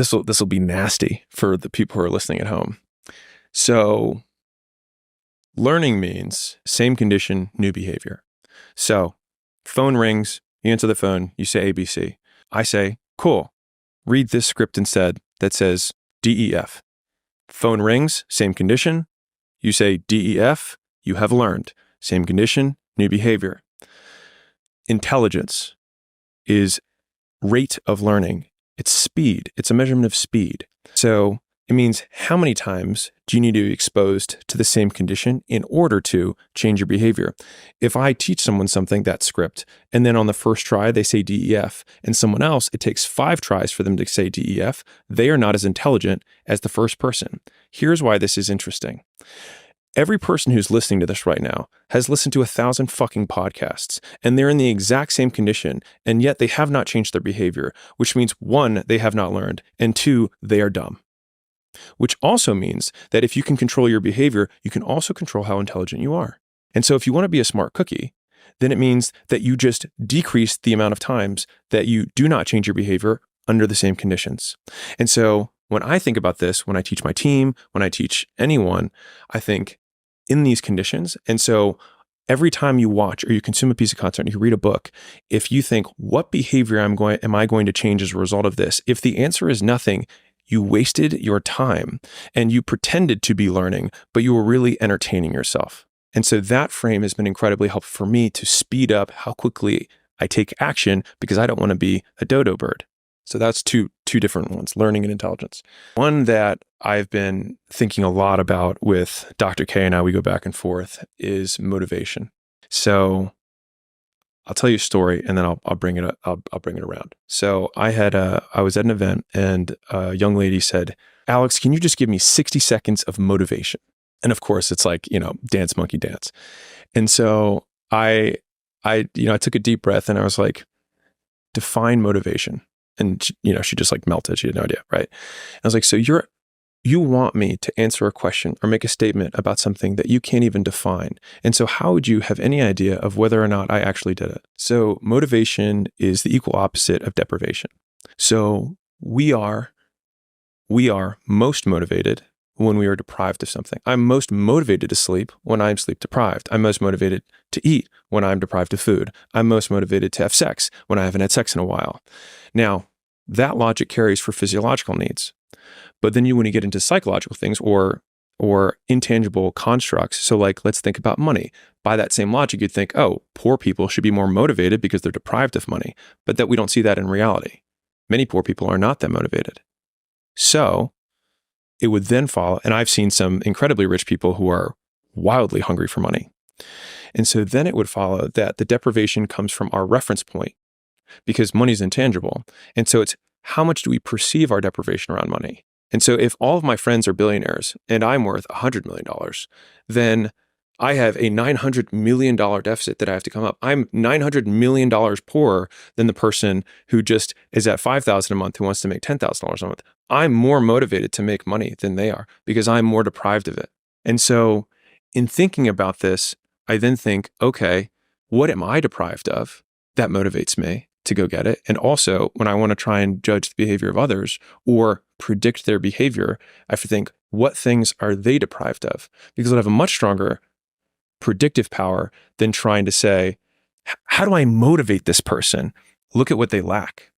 this will be nasty for the people who are listening at home. So learning means same condition, new behavior. So phone rings, you answer the phone, you say ABC. I say, cool, read this script instead that says DEF. Phone rings, same condition. You say DEF, you have learned. Same condition, new behavior. Intelligence is rate of learning. It's speed. It's a measurement of speed. So it means how many times do you need to be exposed to the same condition in order to change your behavior? If I teach someone something, that script, and then on the first try, they say DEF, and someone else, it takes 5 tries for them to say DEF, they are not as intelligent as the first person. Here's why this is interesting. Every person who's listening to this right now has listened to 1,000 fucking podcasts, and they're in the exact same condition, and yet they have not changed their behavior, which means 1, they have not learned, and 2, they are dumb. Which also means that if you can control your behavior, you can also control how intelligent you are. And so if you want to be a smart cookie, then it means that you just decrease the amount of times that you do not change your behavior under the same conditions. And so when I think about this, when I teach my team, when I teach anyone, I think in these conditions. And so every time you watch or you consume a piece of content, you read a book, if you think, what behavior am I going to change as a result of this? If the answer is nothing, you wasted your time and you pretended to be learning, but you were really entertaining yourself. And so that frame has been incredibly helpful for me to speed up how quickly I take action because I don't want to be a dodo bird. So that's two different ones, learning and intelligence. One that I've been thinking a lot about with Dr. K and I, we go back and forth, is motivation. So I'll tell you a story and then I'll bring it up, I'll bring it around. So I was at an event and a young lady said, Alex, can you just give me 60 seconds of motivation? And of course it's like, dance monkey dance. And so I took a deep breath and I was like, define motivation. And she just like melted. She had no idea, right? I was like, so you want me to answer a question or make a statement about something that you can't even define. And so how would you have any idea of whether or not I actually did it? So motivation is the equal opposite of deprivation. So we are most motivated when we are deprived of something. I'm most motivated to sleep when I'm sleep deprived. I'm most motivated to eat when I'm deprived of food. I'm most motivated to have sex when I haven't had sex in a while. Now, that logic carries for physiological needs. But then when you get into psychological things or intangible constructs, so like, let's think about money. By that same logic, you'd think, oh, poor people should be more motivated because they're deprived of money, but that we don't see that in reality. Many poor people are not that motivated. So it would then follow, and I've seen some incredibly rich people who are wildly hungry for money. And so then it would follow that the deprivation comes from our reference point because money is intangible. And so it's how much do we perceive our deprivation around money? And so if all of my friends are billionaires and I'm worth $100 million, then I have a $900 million deficit that I have to come up. I'm $900 million poorer than the person who just is at $5,000 a month who wants to make $10,000 a month. I'm more motivated to make money than they are because I'm more deprived of it. And so in thinking about this, I then think, okay, what am I deprived of that motivates me to go get it? And also when I want to try and judge the behavior of others or predict their behavior, I have to think, what things are they deprived of? Because I have a much stronger predictive power than trying to say, how do I motivate this person? Look at what they lack.